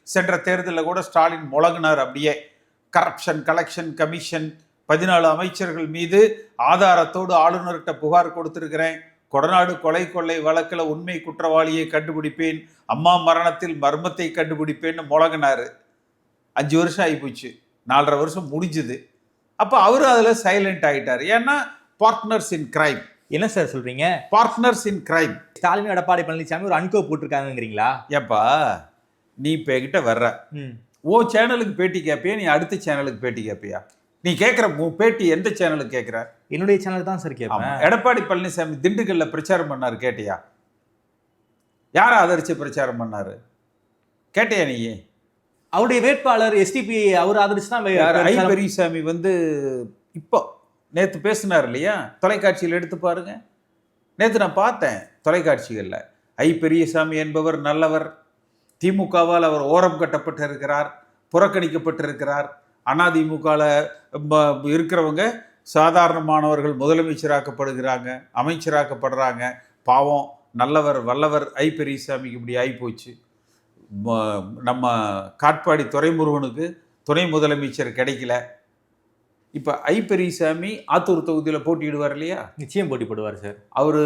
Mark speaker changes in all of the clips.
Speaker 1: சென்ற தேர்தலில் கூட ஸ்டாலின் முழங்கினார். அப்படியே கரப்ஷன், கலெக்ஷன் கமிஷன் 14 அமைச்சர்கள் மீது ஆதாரத்தோடு ஆளுநர்கிட்ட புகார் கொடுத்திருக்கிறேன். கொடநாடு கொலை கொள்ளை வழக்கில் உண்மை குற்றவாளியை கண்டுபிடிப்பேன், அம்மா மரணத்தில் மர்மத்தை கண்டுபிடிப்பேன்னு முழங்கினாரு. 5 வருஷம் ஆகிப்போச்சு, 4.5 வருஷம் முடிஞ்சுது. அப்போ அவரு அதில் சைலண்ட் ஆகிட்டார். ஏன்னா பார்ட்னர்ஸ் இன் கிரைம்.
Speaker 2: என்ன சார் சொல்றீங்க?
Speaker 1: Partners in crime.
Speaker 2: Stalin Edappadi Palaniswami ஒரு அன்கோ போட்டிருக்காங்கிறீங்களா?
Speaker 1: ஏப்பா நீ இப்போ என்கிட்ட வர்ற, ஓ சேனலுக்கு பேட்டி கேட்பியா, நீ அடுத்த சேனலுக்கு பேட்டி கேட்பியா? நீ கேட்குற பேட்டி எந்த சேனலுக்கு கேட்குற?
Speaker 2: என்னுடைய சேனலுக்கு தான் சார் கேட்பேன்.
Speaker 1: எடப்பாடி பழனிசாமி திண்டுக்கல்ல பிரச்சாரம் பண்ணாரு, கேட்டியா? யாரை ஆதரிச்சு பிரச்சாரம் பண்ணாரு, கேட்டியா நீ?
Speaker 2: அவருடைய வேட்பாளர் எஸ்டிபி அவர் ஆதரிச்சு தான்.
Speaker 1: ஐ பெரியசாமி இப்போ நேற்று பேசினார் இல்லையா, தொலைக்காட்சியில் எடுத்து பாருங்க. நேற்று நான் பார்த்தேன் தொலைக்காட்சிகளில். ஐ பெரியசாமி என்பவர் நல்லவர், திமுகவால் அவர் ஓரம் கட்டப்பட்டிருக்கிறார், புறக்கணிக்கப்பட்டிருக்கிறார். அதிமுகவில் இருக்கிறவங்க சாதாரணமானவர்கள் முதலமைச்சராக்கப்படுகிறாங்க, அமைச்சராக்கப்படுறாங்க. பாவம் நல்லவர் வல்லவர் ஐ பெரியசாமிக்கு இப்படி ஆகிப்போச்சு. நம்ம காட்பாடி துரைமுருகனுக்கு துணை முதலமைச்சர் கிடைக்கல. இப்போ ஐ பெரியசாமி ஆத்தூர் தொகுதியில் போட்டியிடுவார் இல்லையா?
Speaker 2: நிச்சயம் போட்டி போடுவார் சார்.
Speaker 1: அவர்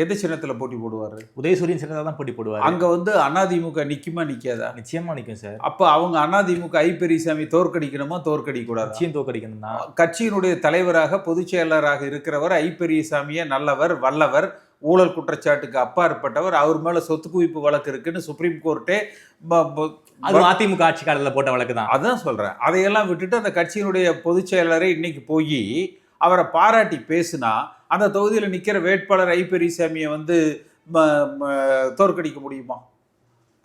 Speaker 1: எந்த சின்னத்தில் போட்டி போடுவார்?
Speaker 2: உதயசூரியன் சின்னத்தில் தான் போட்டி போடுவார்.
Speaker 1: அங்கே அதிமுக நிற்குமா நிற்காதா?
Speaker 2: நிச்சயமாக நிற்கும் சார்.
Speaker 1: அப்போ அவங்க அதிமுக ஐ பெரியசாமி தோற்கடிக்கணுமா தோற்கடிக்கூடாது?
Speaker 2: நிச்சயம் தோற்கடிக்கணும் தான்.
Speaker 1: கட்சியினுடைய தலைவராக பொதுச் செயலராக இருக்கிறவர் ஐ பெரியசாமியை நல்லவர் வல்லவர், ஊழல் குற்றச்சாட்டுக்கு அப்பாற்பட்டவர், அவர் மேலே சொத்து குவிப்பு வழக்கு இருக்குன்னு சுப்ரீம் கோர்ட்டே,
Speaker 2: அது அதிமுக ஆட்சி காலத்தில் போட்ட வழக்கு தான்.
Speaker 1: அதான் சொல்கிறேன். அதையெல்லாம் விட்டுட்டு அந்த கட்சியினுடைய பொதுச் செயலரை இன்னைக்கு போய் அவரை பாராட்டி பேசுனா அந்த தொகுதியில் நிற்கிற வேட்பாளர் ஐ பெரியசாமியை தோற்கடிக்க முடியுமா?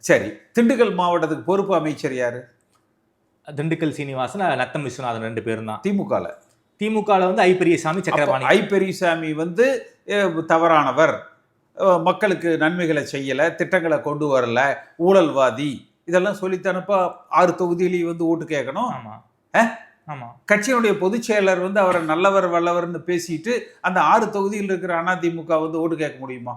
Speaker 1: சரி, திண்டுக்கல் மாவட்டத்துக்கு பொறுப்பு அமைச்சர் யாரு?
Speaker 2: திண்டுக்கல் சீனிவாசன், நத்தம் விஸ்வநாதன் 2 பேரும் தான்.
Speaker 1: திமுகவில்
Speaker 2: ஐ பெரியசாமி, சக்கரபாணி.
Speaker 1: ஐ பெரியசாமி தவறானவர், மக்களுக்கு நன்மைகளை செய்யலை, திட்டங்களை கொண்டு வரல, ஊழல்வாதி, இதெல்லாம் சொல்லித்தானப்பா 6 தொகுதியிலையும் ஓட்டு கேட்கணும்.
Speaker 2: ஆமா.
Speaker 1: கட்சியினுடைய பொதுச் செயலர் அவரை நல்லவர் வல்லவர்னு பேசிட்டு அந்த 6 தொகுதியில் இருக்கிற அதிமுக ஓட்டு கேட்க முடியுமா?